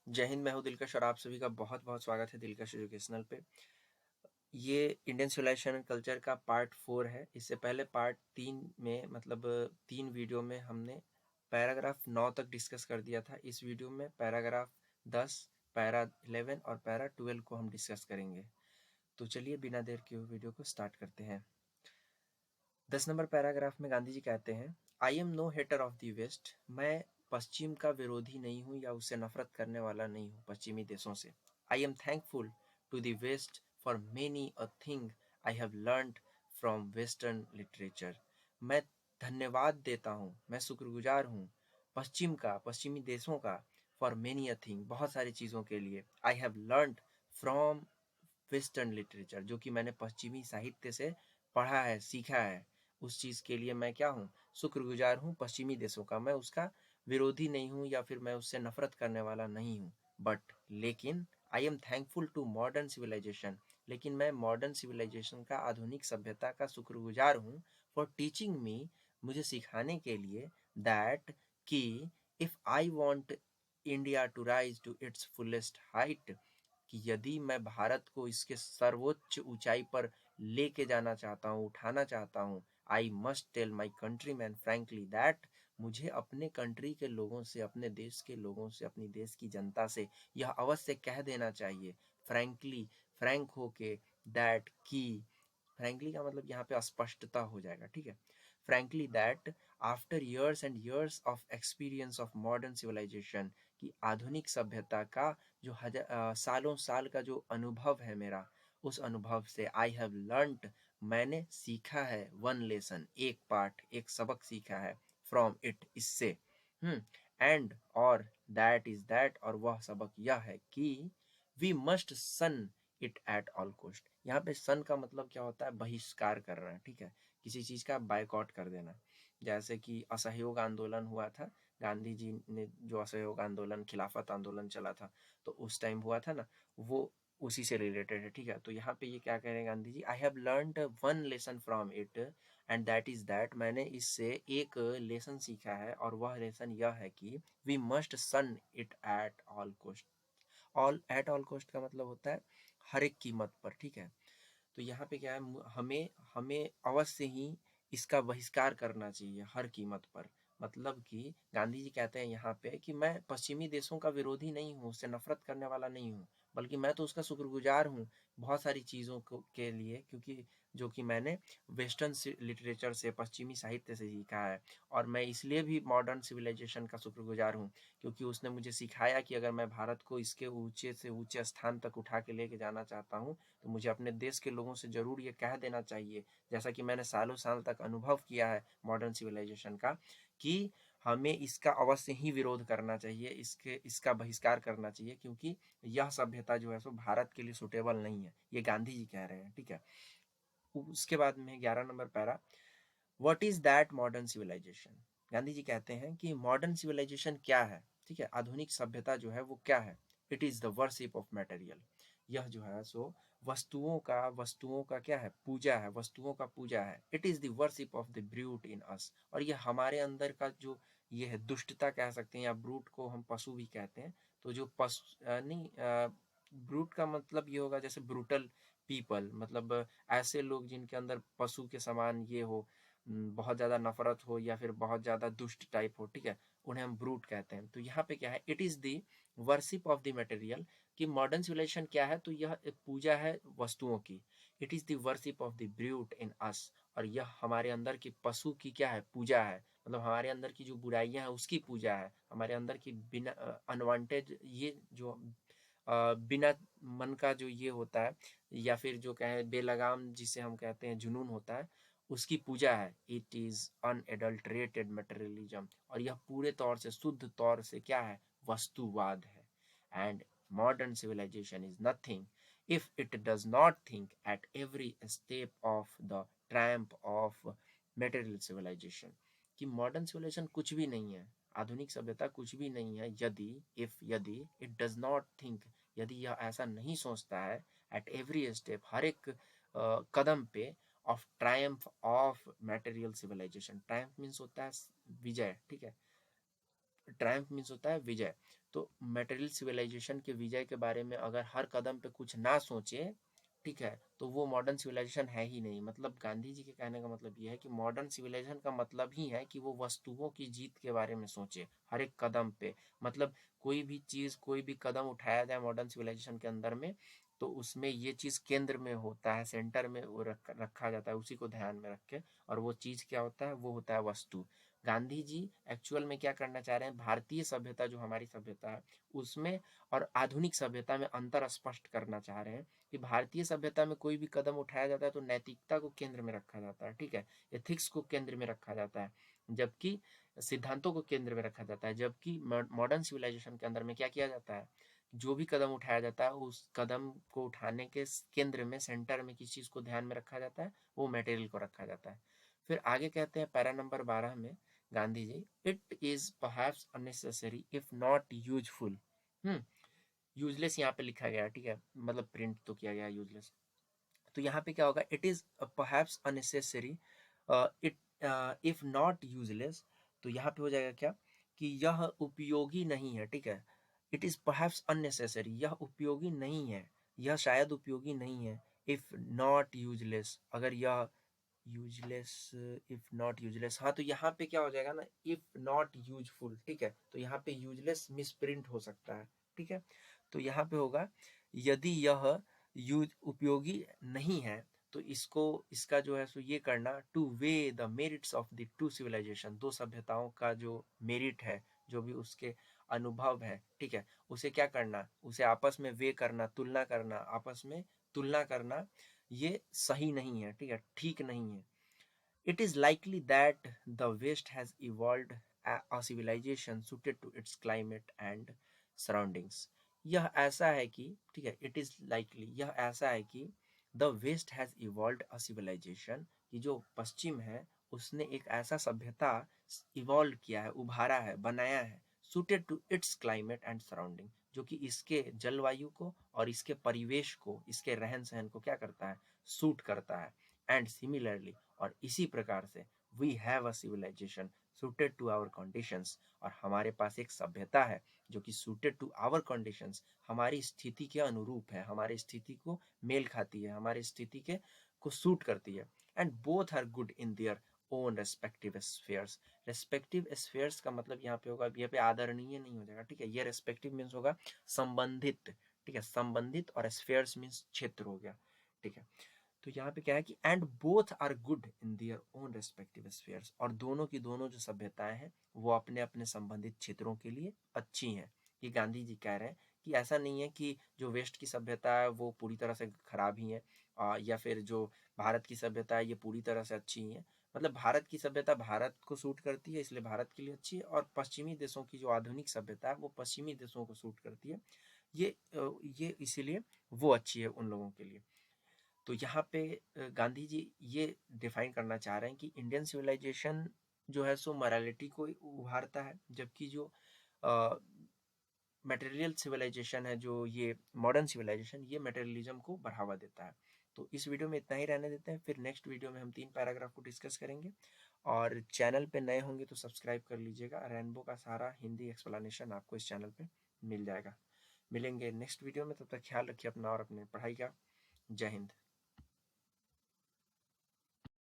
जय हिंद। मैं हूँ दिलकश और आप सभी का बहुत बहुत स्वागत है दिलकश एजुकेशनल पे। ये इंडियन सिविलाइजेशन एंड कल्चर का पार्ट 4 है। इससे पहले पार्ट 3 में मतलब 3 वीडियो में हमने पैराग्राफ 9 तक डिस्कस कर दिया था। इस वीडियो में पैराग्राफ 10, पैरा 11 और पैरा 12 को हम डिस्कस करेंगे। तो चलिए बिना देर के वीडियो को स्टार्ट करते हैं। 10 नंबर पैराग्राफ में गांधी जी कहते हैं, I am no hater of the west. मैं पश्चिम का विरोधी नहीं हूँ या उससे नफरत करने वाला नहीं हूँ, पश्चिमी देशों से। I am thankful to the west for many a thing I have learned from western literature. मैं धन्यवाद देता हूँ, मैं शुक्रगुजार हूँ पश्चिम का, पश्चिमी देशों का, फॉर मेनी अ थिंग, बहुत सारी चीज़ों के लिए। आई have learned from western literature, जो कि मैंने पश्चिमी साहित्य से पढ़ा है, सीखा है। उस चीज़ के लिए मैं क्या हूँ, शुक्रगुजार हूँ पश्चिमी देशों का। मैं उसका विरोधी नहीं हूँ या फिर मैं उससे नफरत करने वाला नहीं हूँ। बट लेकिन I am thankful to modern civilisation, लेकिन मैं मॉडर्न सिविलाइजेशन का, आधुनिक सभ्यता का शुक्रगुजार हूँ फॉर टीचिंग मी, मुझे सिखाने के लिए, दैट कि if I want India to rise to its fullest height, कि यदि मैं भारत को इसके सर्वोच्च ऊंचाई पर लेके जाना चाहता हूँ, उठाना चाहता हूँ, I must tell my countryman frankly that, मुझे अपने कंट्री के लोगों से, अपने देश के लोगों से, अपनी देश की जनता से यह अवश्य कह देना चाहिए, फ्रैंकली, फ्रैंक होके, दैट की, फ्रैंकली का मतलब यहाँ पे स्पष्टता हो जाएगा, ठीक है। Frankly that after years and years of experience of modern civilisation, की आधुनिक सभ्यता का जो सालों साल का जो अनुभव है मेरा, उस अनुभव से आई हैव लर्नड, मैंने सीखा है, वन लेसन, एक पाठ, एक सबक सीखा है, फ्रॉम इट, इससे। एंड और दैट इज दैट, और वह सबक यह है कि we must shun it at all cost. यहाँ पे सन का मतलब क्या होता है, बहिष्कार कर रहा है, ठीक है, किसी चीज का बायकॉट कर देना। जैसे कि असहयोग आंदोलन हुआ था, गांधी जी ने जो असहयोग आंदोलन, खिलाफत आंदोलन चला था, तो उस टाइम हुआ था ना, वो उसी से रिलेटेड है, ठीक है। तो यहाँ पे ये क्या कह रहे हैं Gandhi ji, I have learned one lesson from it and that is that, मैंने इससे एक लेसन सीखा है और वह लेसन यह है कि we must shun it at all cost. All at all cost का मतलब होता है हर एक कीमत पर, ठीक है। तो यहाँ पे क्या है, हमें हमें अवश्य ही इसका बहिष्कार करना चाहिए हर कीमत पर। मतलब कि गांधी जी कहते हैं यहाँ पे कि मैं पश्चिमी देशों का विरोधी नहीं हूँ, उससे नफरत करने वाला नहीं हूँ, बल्कि मैं तो उसका शुक्रगुजार हूँ बहुत सारी चीज़ों को के लिए, क्योंकि जो कि मैंने वेस्टर्न लिटरेचर से, पश्चिमी साहित्य से सीखा है। और मैं इसलिए भी मॉडर्न सिविलाइजेशन का शुक्रगुजार हूँ, क्योंकि उसने मुझे सिखाया कि अगर मैं भारत को इसके ऊंचे से ऊंचे स्थान तक उठा के लेके जाना चाहता हूँ, तो मुझे अपने देश के लोगों से ज़रूर ये कह देना चाहिए, जैसा कि मैंने सालों साल तक अनुभव किया है मॉडर्न सिविलाइजेशन का, कि हमें इसका अवश्य ही विरोध करना चाहिए, इसका बहिष्कार करना चाहिए, क्योंकि यह सभ्यता जो है सो भारत के लिए सुटेबल नहीं है। ये गांधी जी कह रहे हैं, ठीक है। उसके बाद में 11 number para, what is that modern civilisation. Gandhi ji कहते हैं कि मॉडर्न सिविलाइजेशन क्या है, ठीक है, आधुनिक सभ्यता जो है वो क्या है। It is the worship of material, यह जो है सो वस्तुओं का क्या है, पूजा है, वस्तुओं का पूजा है। It is the worship of the brute in us, और ये हमारे अंदर का जो ये है दुष्टता कह सकते हैं, या ब्रूट को हम पशु भी कहते हैं। तो जो पशु नहीं, ब्रूट का मतलब ये होगा जैसे ब्रूटल पीपल, मतलब ऐसे लोग जिनके अंदर पशु के समान ये हो, बहुत ज़्यादा नफरत हो या फिर बहुत ज़्यादा दुष्ट टाइप हो, ठीक है, उन्हें हम ब्रूट कहते हैं। तो यहाँ पे क्या है, it is the worship of the material, कि मॉडर्न सिविलाइजेशन क्या है, तो यह एक पूजा है वस्तुओं की। It is the worship of the brute in us, और यह हमारे अंदर की पशु की क्या है, पूजा है। मतलब हमारे अंदर की जो बुराइयां हैं उसकी पूजा है, हमारे अंदर की बिना अनवांटेड ये जो बिना मन का जो ये होता है, या फिर जो कहें बेलगाम जिसे हम कहते हैं जुनून होता है, उसकी पूजा है। इट इज अनएडल्टरेटेड मटेरियलिज्म, और यह पूरे तौर से, शुद्ध तौर से क्या है, वस्तुवाद है। And modern civilisation is nothing if it does not think at every step of the triumph of material civilisation, कि मॉडर्न सिविलाइजेशन कुछ भी नहीं है, आधुनिक सभ्यता कुछ भी नहीं है, यदि इट डज नॉट थिंक, यदि यह ऐसा नहीं सोचता है, एट एवरी स्टेप, हर एक कदम पे, of triumph of material civilisation. Triumph means होता है विजय, ठीक है, ट्रायम्फ मीन्स होता है विजय। तो मटेरियल सिविलाइजेशन के विजय के बारे में अगर हर कदम पे कुछ ना सोचे, ठीक है, तो वो मॉडर्न सिविलाइजेशन है ही नहीं। मतलब गांधी जी के कहने का मतलब ये है कि मॉडर्न सिविलाइजेशन का मतलब ही है कि वो वस्तुओं की जीत के बारे में सोचे हर एक कदम पे। मतलब कोई भी चीज, कोई भी कदम उठाया जाए मॉडर्न सिविलाइजेशन के अंदर में, तो उसमें ये चीज केंद्र में होता है, सेंटर में वो रखा जाता है, उसी को ध्यान में रख के। और वो चीज क्या होता है? वो होता है वस्तु। गांधी जी एक्चुअल में क्या करना चाह रहे हैं? भारतीय सभ्यता जो हमारी सभ्यता है उसमें और आधुनिक सभ्यता में अंतर स्पष्ट करना चाह रहे हैं कि भारतीय सभ्यता में कोई भी कदम उठाया जाता है तो नैतिकता को केंद्र में रखा जाता है, ठीक है, एथिक्स को केंद्र में रखा जाता है, जबकि सिद्धांतों को केंद्र में रखा जाता है। जबकि मॉडर्न सिविलाइजेशन के अंदर में क्या किया जाता है? जो भी कदम उठाया जाता है उस कदम को उठाने के केंद्र में, सेंटर में किस चीज को ध्यान में रखा जाता है? वो मटेरियल को रखा जाता है। फिर आगे कहते हैं पैरा नंबर 12 में Gandhi ji, it is perhaps unnecessary if not useful. Useless यहाँ पे लिखा गया है, ठीक है, मतलब प्रिंट तो किया गया है यूजलेस। तो यहाँ पे क्या होगा? It is perhaps unnecessary it if not useless. तो यहाँ पे हो जाएगा क्या कि यह उपयोगी नहीं है, ठीक है। इट इज परहैप्स अननेसेसरी, यह उपयोगी नहीं है, यह शायद उपयोगी नहीं है। इफ नॉट यूजलेस, अगर यह यूजलेस, इफ नॉट यूजलेस, हाँ, तो यहाँ पे क्या हो जाएगा ना, इफ नॉट यूजफुल, ठीक है। तो यहाँ पे यूजलेस मिसप्रिंट हो सकता है, ठीक है। तो यहाँ पे होगा यदि यह यूज उपयोगी नहीं है, तो इसको, इसका जो है सो ये करना, to weigh the merits of the two civilisation, दो सभ्यताओं का जो मेरिट है, जो भी उसके अनुभव है, ठीक है, उसे क्या करना, उसे आपस में वे करना, तुलना करना, आपस में तुलना करना, ये सही नहीं है, ठीक है, ठीक नहीं है। It is likely that the West has evolved a civilization suited to its climate and surroundings. यह ऐसा है कि, ठीक है, it is likely, यह ऐसा है कि the West has evolved a civilization, कि जो पश्चिम है उसने एक ऐसा सभ्यता इवॉल्व किया है, उभारा है, बनाया है, suited to its climate and surrounding, जो कि इसके जलवायु को और इसके परिवेश को, इसके रहन सहन को क्या करता है? सूट करता है। एंड सिमिलरली, और इसी प्रकार से, we have a civilisation suited to our conditions, और हमारे पास एक सभ्यता है जो कि सुटेड टू आवर कंडीशंस, हमारी स्थिति के अनुरूप है, हमारी स्थिति को मेल खाती है, हमारी स्थिति के को सूट करती है। And both are good in their own respective spheres. Respective spheres का मतलब यहाँ पे होगा, यहाँ पे आदरणीय नहीं हो जाएगा, ठीक है, ये रेस्पेक्टिव मीन्स होगा संबंधित, ठीक है, संबंधित, और स्फेयर्स मीन्स क्षेत्र हो गया, ठीक है। तो यहाँ पे क्या है कि and both are good in their own respective spheres, और दोनों की दोनों जो सभ्यताएं हैं वो अपने अपने संबंधित क्षेत्रों के लिए अच्छी हैं। ये गांधी जी कह रहे हैं कि ऐसा नहीं है कि जो वेस्ट की सभ्यता है वो पूरी तरह से खराब ही है, या फिर जो भारत की सभ्यता है ये पूरी तरह से अच्छी ही है। मतलब भारत की सभ्यता भारत को सूट करती है, इसलिए भारत के लिए अच्छी है, और पश्चिमी देशों की जो आधुनिक सभ्यता है वो पश्चिमी देशों को सूट करती है, ये इसीलिए वो अच्छी है उन लोगों के लिए। तो यहाँ पे गांधी जी ये डिफाइन करना चाह रहे हैं कि इंडियन सिविलाइजेशन जो है सो मॉरलिटी को उभारता है, जबकि जो मटेरियल सिविलाइजेशन है, जो ये मॉडर्न सिविलाइजेशन, ये मटेरियलिज्म को बढ़ावा देता है। तो इस वीडियो में इतना ही रहने देते हैं, फिर नेक्स्ट वीडियो में हम 3 पैराग्राफ को डिस्कस करेंगे। और चैनल पे नए होंगे तो सब्सक्राइब कर लीजिएगा, रेनबो का सारा हिंदी एक्सप्लेनेशन आपको इस चैनल पे मिल जाएगा। मिलेंगे नेक्स्ट वीडियो में, तब तक ख्याल रखिए अपना और अपने पढ़ाई का। जय हिंद।